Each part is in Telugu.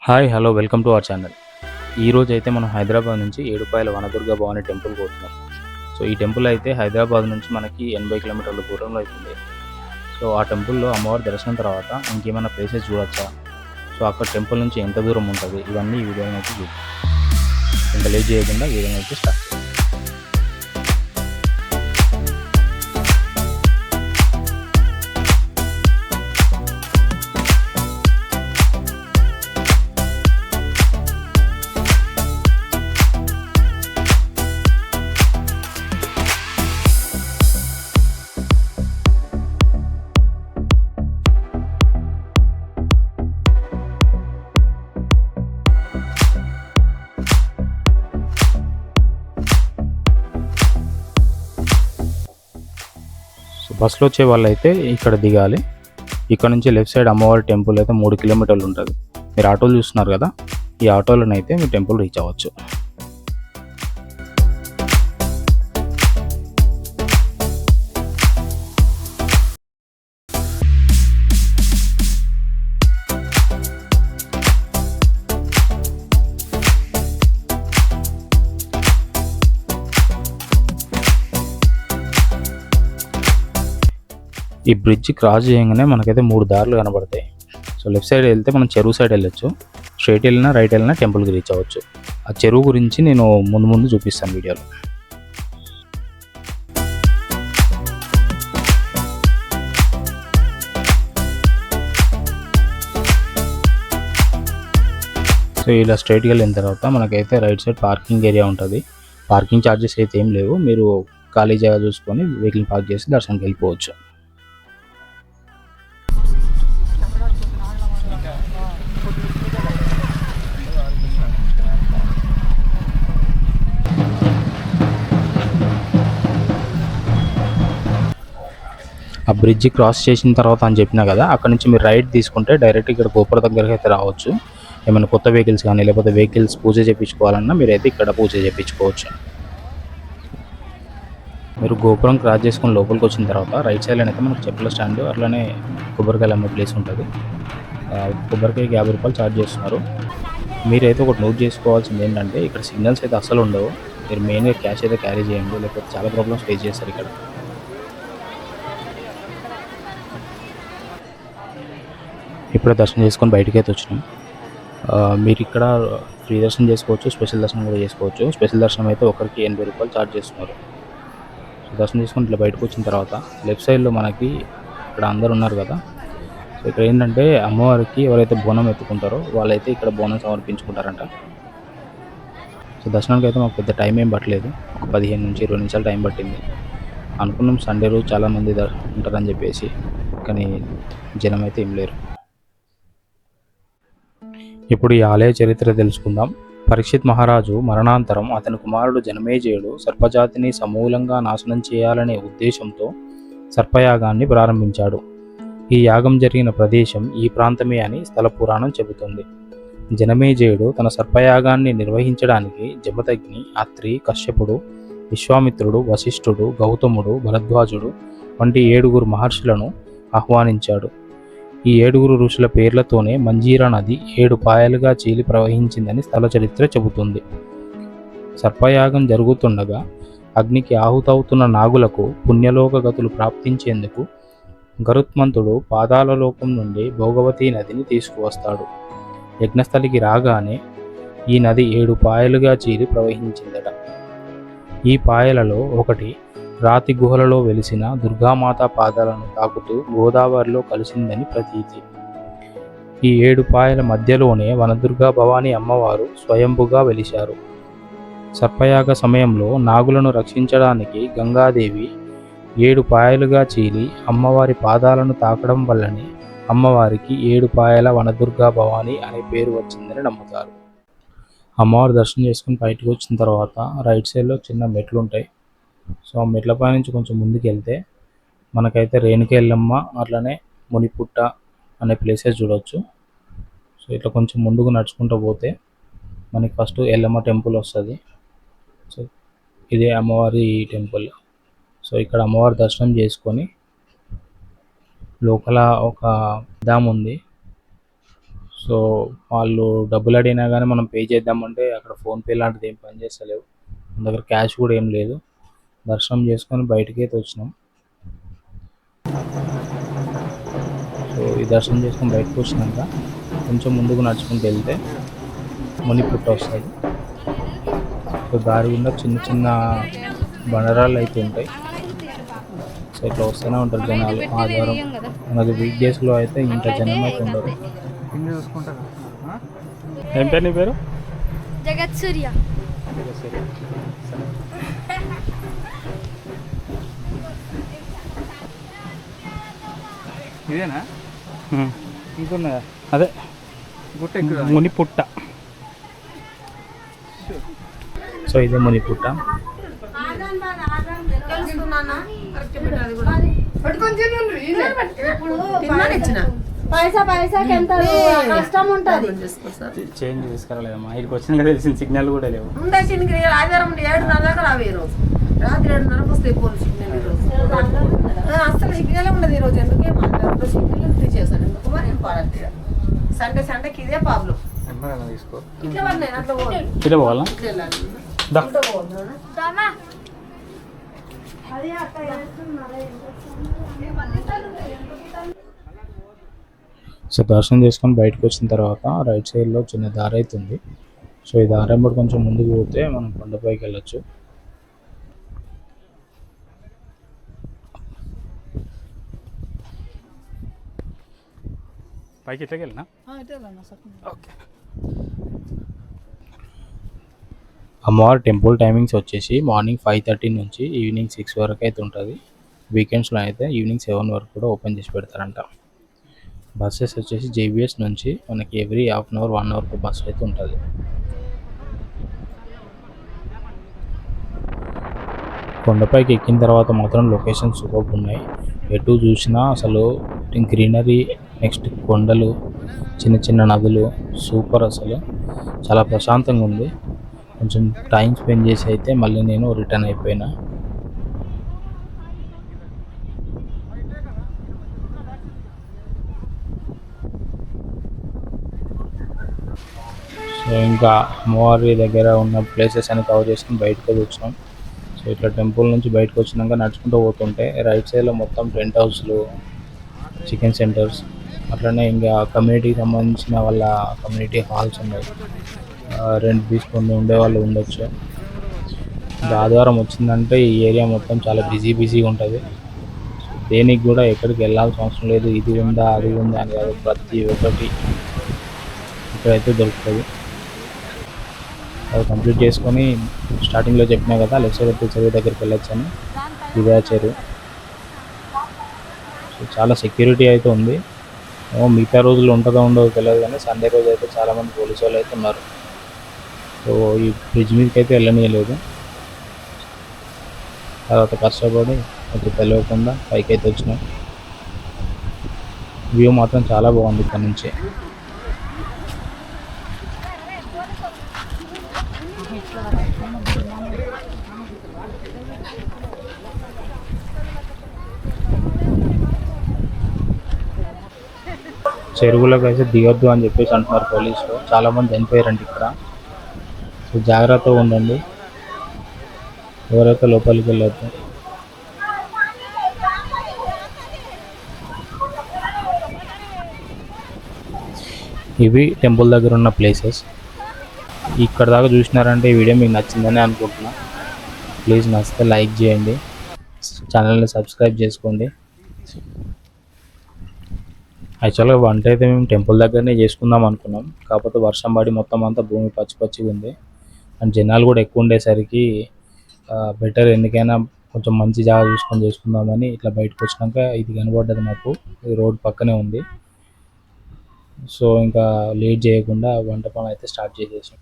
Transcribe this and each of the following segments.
Hi hello welcome to our channel. ఈరోజు అయితే మనం హైదరాబాద్ నుంచి ఏడుపాయల వనదుర్గ భవాని టెంపుల్ పోతున్నాం. సో ఈ టెంపుల్ అయితే హైదరాబాద్ నుంచి మనకి 80 కిలోమీటర్ల దూరంలో అవుతుంది. సో ఆ టెంపుల్లో అమ్మవారి దర్శనం తర్వాత ఇంకేమైనా ప్లేసెస్ చూడొచ్చా, సో అక్కడ టెంపుల్ నుంచి ఎంత దూరం ఉంటుంది, ఇవన్నీ ఈ వీడియోని అయితే చూద్దాం. ఇంకా లేట్ చేయకుండా వీడియోని అయితే స్టార్ట్ చేద్దాం. బస్సులో వచ్చే వాళ్ళు అయితే ఇక్కడ దిగాలి. ఇక్కడ నుంచి లెఫ్ట్ సైడ్ అమ్మవారి టెంపుల్ అయితే 3 కిలోమీటర్లు ఉంటుంది. మీరు ఆటోలు చూస్తున్నారు కదా, ఈ ఆటోలోనైతే మీ టెంపుల్ రీచ్ అవ్వచ్చు. ఈ బ్రిడ్జ్ క్రాస్ చేయగానే మనకైతే 3 దారులు కనబడతాయి. సో లెఫ్ట్ సైడ్ వెళ్తే మనం చెరువు సైడ్ వెళ్ళొచ్చు, స్ట్రైట్ వెళ్ళినా రైట్ వెళ్ళినా టెంపుల్కి రీచ్ అవ్వచ్చు. ఆ చెరువు గురించి నేను ముందు చూపిస్తాను వీడియోలో. సో ఇలా స్ట్రైట్గా వెళ్ళిన తర్వాత మనకైతే రైట్ సైడ్ పార్కింగ్ ఏరియా ఉంటుంది. పార్కింగ్ ఛార్జెస్ అయితే ఏం లేవు, మీరు ఖాళీ జాగా చూసుకొని వెహికల్ పార్క్ చేసి దర్శనానికి వెళ్ళిపోవచ్చు. ఆ బ్రిడ్జ్ క్రాస్ చేసిన తర్వాత అని చెప్పినా కదా, అక్కడ నుంచి మీరు రైట్ తీసుకుంటే డైరెక్ట్ ఇక్కడ గోపుర దగ్గరికి అయితే రావచ్చు. ఏమైనా కొత్త వెహికల్స్ కానీ లేకపోతే వెహికల్స్ పూజ చేయించుకోవాలన్నా మీరైతే ఇక్కడ పూజ చేయించుకోవచ్చు. మీరు గోపురం క్రాస్ చేసుకుని లోపలికి వచ్చిన తర్వాత రైట్ సైడ్ అయితే మనకు చెప్పుల స్టాండ్, అట్లనే కొబ్బరికాయలు అమ్మే ప్లేస్ ఉంటుంది. కొబ్బరికాయకి 50 రూపాయలు ఛార్జ్ చేస్తున్నారు. మీరైతే ఒకటి నోట్ చేసుకోవాల్సింది ఏంటంటే, ఇక్కడ సిగ్నల్స్ అయితే అసలు ఉండవు. మీరు మెయిన్గా క్యాష్ అయితే క్యారీ చేయండి, లేకపోతే చాలా ప్రాబ్లమ్స్ ఫేస్ చేస్తారు ఇక్కడ. ఇప్పుడే దర్శనం చేసుకొని బయటికి అయితే వచ్చినాం. మీరు ఇక్కడ ఫ్రీ దర్శనం చేసుకోవచ్చు, స్పెషల్ దర్శనం కూడా చేసుకోవచ్చు. స్పెషల్ దర్శనం అయితే ఒకరికి 80 రూపాయలు ఛార్జ్ చేస్తున్నారు. సో దర్శనం చేసుకుని ఇట్లా బయటకు వచ్చిన తర్వాత లెఫ్ట్ సైడ్లో మనకి ఇక్కడ అందరు ఉన్నారు కదా, సో ఇక్కడ ఏంటంటే అమ్మవారికి ఎవరైతే బోనం ఎత్తుకుంటారో వాళ్ళైతే ఇక్కడ బోనం సమర్పించుకుంటారంట. సో దర్శనానికి అయితే మాకు పెద్ద టైం ఏం పట్టలేదు, ఒక 15 నుంచి 20 నిమిషాలు టైం పట్టింది. అనుకున్నాం సండే రోజు చాలామంది ఉంటారని చెప్పేసి, కానీ జనం అయితే ఏం లేరు. ఇప్పుడు ఈ ఆలయ చరిత్ర తెలుసుకుందాం. పరీక్షిత్ మహారాజు మరణాంతరం అతని కుమారుడు జనమేజయుడు సర్పజాతిని సమూలంగా నాశనం చేయాలనే ఉద్దేశంతో సర్పయాగాన్ని ప్రారంభించాడు. ఈ యాగం జరిగిన ప్రదేశం ఈ ప్రాంతమే అని స్థల పురాణం చెబుతుంది. జనమేజయుడు తన సర్పయాగాన్ని నిర్వహించడానికి జమదగ్ని, అత్రి, కశ్యపుడు, విశ్వామిత్రుడు, వశిష్ఠుడు, గౌతముడు, భరద్వాజుడు వంటి 7 మహర్షులను ఆహ్వానించాడు. ఈ 7 ఋషుల పేర్లతోనే మంజీరా నది 7 పాయలుగా చీలి ప్రవహించిందని స్థల చరిత్ర చెబుతుంది. సర్పయాగం జరుగుతుండగా అగ్నికి ఆహుతవుతున్న నాగులకు పుణ్యలోక గతులు ప్రాప్తించేందుకు గరుత్మంతుడు పాతాళ లోకం నుండి భోగవతి నదిని తీసుకువస్తాడు. యజ్ఞస్థలికి రాగానే ఈ నది 7 పాయలుగా చీలి ప్రవహించిందట. ఈ పాయలలో ఒకటి రాతి గుహలలో వెలిసిన దుర్గామాత పాదాలను తాకుతూ గోదావరిలో కలిసిందని ప్రతీతి. ఈ 7 పాయల మధ్యలోనే వనదుర్గా భవాని అమ్మవారు స్వయంభుగా వెలిశారు. సర్పయాగ సమయంలో నాగులను రక్షించడానికి గంగాదేవి 7 పాయలుగా చీలి అమ్మవారి పాదాలను తాకడం వల్లనే అమ్మవారికి 7 పాయల వనదుర్గా భవాని అనే పేరు వచ్చిందని నమ్ముతారు. అమ్మవారి దర్శనం చేసుకుని బయటకు వచ్చిన తర్వాత రైట్ సైడ్లో చిన్న మెట్లు ఉంటాయి. సో ఆ మెట్లపై నుంచి కొంచెం ముందుకు వెళ్తే మనకైతే రేణుక ఎల్లమ్మ, అట్లనే మునిపుట్ట అనే ప్లేసెస్ చూడవచ్చు. సో ఇట్లా కొంచెం ముందుకు నడుచుకుంటూ పోతే మనకి ఫస్ట్ ఎల్లమ్మ టెంపుల్ వస్తుంది. సో ఇదే అమ్మవారి టెంపుల్. సో ఇక్కడ అమ్మవారి దర్శనం చేసుకొని లోపల ఒక డ్యామ్ ఉంది. సో వాళ్ళు డబ్బులు అడిగినా కానీ మనం పే చేద్దామంటే అక్కడ ఫోన్పే లాంటిది ఏం పని చేస్తలేవు, మన దగ్గర క్యాష్ కూడా ఏం లేదు. దర్శనం చేసుకొని బయటికి అయితే వచ్చినాం. సో ఈ దర్శనం చేసుకొని బయటకు వచ్చినాక కొంచెం ముందుకు నడుచుకుంటూ వెళ్తే మునిపుట్ట వస్తుంది. సో దారి గుండా చిన్న చిన్న బండరాళ్ళు అయితే ఉంటాయి. సో ఇట్లా వస్తూనే ఉంటారు జనాలు. ఆదివారం మనకి వీక్ డేస్లో అయితే ఇంత జనం అయితే ఉండరు. ఏం పేరు నీ పేరు? జగత్ సూర్య. ఇదేనా ఇంకున్నదా? అదే గుట్ట మునిపుట్ట. సో ఇదే మునిపుట్ట. పైసాకి ఎంత కష్టం ఉంటుంది. చేంజ్ తీసుకురాలేదమ్మా, ఇక్కడికి వచ్చినాక తెలిసిన సిగ్నల్ కూడా లేవు. ఆదివారం 7:30 దాకా రావు. ఈ రోజు రాత్రి 7:30 వస్తాయి పోలీస్ సిగ్నల్. ఈ రోజు అసలు సిగ్నల్ ఉండదు. ఈ రోజు ఎందుకే మాట్లాడుతూ సిగ్నల్ తీసేసాను. ఎందుకు మరి ఇంపార్టెంట్ సండేకి ఇదే ప్రాబ్లం. తీసుకో ఇట్లా మరి నేను అట్లా పోవాలి. ఇట్లా పోవాలా? ఇట్లా వెళ్ళాలి. దా. ఇంట్లో పోవాలి. సో దర్శనం చేసుకొని బయటకు వచ్చిన తర్వాత రైట్ సైడ్లో చిన్న దారి అయితే ఉంది. సో ఈ దారి వెంబడి కొంచెం ముందుకు పోతే మనం కొండపైకి వెళ్ళొచ్చు. పైకి ఎట్లా వెళ్ళినా ఓకే. అమ్మవారి టెంపుల్ టైమింగ్స్ వచ్చేసి మార్నింగ్ 5:30 నుంచి ఈవినింగ్ 6 వరకు అయితే ఉంటుంది. వీకెండ్స్లో అయితే ఈవినింగ్ 7 వరకు కూడా ఓపెన్ చేసి పెడతారంట. బస్సెస్ వచ్చేసి జేబీఎస్ నుంచి మనకి every half an hour 1 hour bus అయితే ఉంటుంది. కొండపైకి ఎక్కిన తర్వాత మాత్రం లొకేషన్ సూపర్ ఉన్నాయి. ఎటు చూసినా అసలు గ్రీనరీ, నెక్స్ట్ కొండలు, చిన్న చిన్న నదులు, సూపర్. అసలు చాలా ప్రశాంతంగా ఉంది. కొంచెం టైం స్పెండ్ చేసి అయితే మళ్ళీ నేను రిటర్న్ అయిపోయినా. సో ఇంకా అమ్మవారి దగ్గర ఉన్న ప్లేసెస్ అని కవర్ చేసుకుని బయటకు వచ్చినాం. సో ఇట్లా టెంపుల్ నుంచి బయటకు వచ్చినాక నడుచుకుంటూ పోతుంటే రైట్ సైడ్లో మొత్తం టెంట్ హౌస్లు, చికెన్ సెంటర్స్, అట్లనే ఇంకా కమ్యూనిటీకి సంబంధించిన వాళ్ళ కమ్యూనిటీ హాల్స్ ఉన్నాయి. రెంట్ తీసుకొని ఉండేవాళ్ళు ఉండొచ్చు. ఇంకా ఆదివారం వచ్చిందంటే ఈ ఏరియా మొత్తం చాలా బిజీగా ఉంటుంది. దేనికి కూడా ఎక్కడికి వెళ్ళాల్సిన అవసరం లేదు. ఇది ఉందా అది ఉందా అని కాదు, ప్రతి ఒక్కటి ఇక్కడైతే దొరుకుతుంది. అది కంప్లీట్ చేసుకొని స్టార్టింగ్లో చెప్పినా కదా లెఫ్ట్ సైడ్ అయితే చెరువు దగ్గరికి వెళ్ళొచ్చని. ఇదే చెరువు. సో చాలా సెక్యూరిటీ అయితే ఉంది. మిగతా రోజులు ఉంటుందో ఉండదో తెలియదు కానీ సండే రోజు అయితే చాలామంది పోలీసు వాళ్ళు అయితే ఉన్నారు. సో ఈ బ్రిడ్జ్ మీదకి అయితే వెళ్ళనీయలేదు. తర్వాత కష్టపడి అది తెలియకుండా పైకి అయితే వచ్చినాం. వ్యూ మాత్రం చాలా బాగుంది ఇక్కడ నుంచి. చెరువులోకి అయితే దిగొద్దు అని చెప్పేసి అంటున్నారు పోలీసులు. చాలామంది చనిపోయారండి ఇక్కడ. సో జాగ్రత్తగా ఉండండి, ఎవరైతే లోపలికి వెళ్ళొద్దు. ఇవి టెంపుల్ దగ్గర ఉన్న ప్లేసెస్. ఇక్కడ దాకా చూసినారంటే ఈ వీడియో మీకు నచ్చిందని అనుకుంటున్నా. ప్లీజ్ నచ్చితే లైక్ చేయండి, ఛానల్ని సబ్స్క్రైబ్ చేసుకోండి. యాక్చువల్గా వంట అయితే మేము టెంపుల్ దగ్గరనే చేసుకుందాం అనుకున్నాం. కాకపోతే వర్షం పడి మొత్తం అంతా భూమి పచ్చిగా ఉంది. అండ్ జనాలు కూడా ఎక్కువ ఉండేసరికి బెటర్ ఎందుకైనా కొంచెం మంచి జాగా చూసుకొని చేసుకుందామని ఇట్లా బయటకు వచ్చినాక ఇది కనబడ్డది మాకు. ఇది రోడ్ పక్కనే ఉంది. సో ఇంకా లేట్ చేయకుండా వంట పని అయితే స్టార్ట్ చేసేసాం.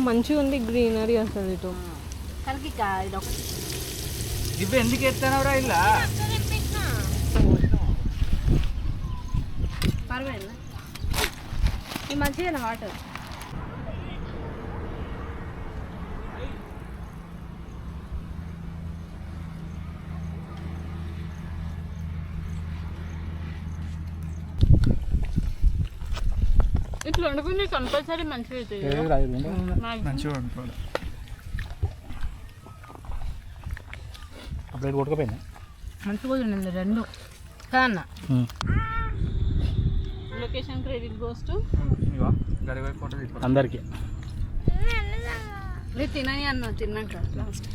మంచిగా ఉంది గ్రీనరీ అసలు ఇటు. ఇవి ఎందుకు ఎత్తానవరా ఇలా మంచిగా వాటర్ ఇట్లా వండుకుని కంపల్సరీ మంచిగా అవుతుంది మంచిగా వండుకోవాలి. ప్లేట్ కొట్టుకుపోయింది. మంచిగా ఉండింది రెండు కాన్న లొకేషన్ క్రెడిట్ గోస్ టు ఇవా గడివై ఫోటో తీసుకో అందరికీ తినని అన్న తిన్నాక లాస్ట్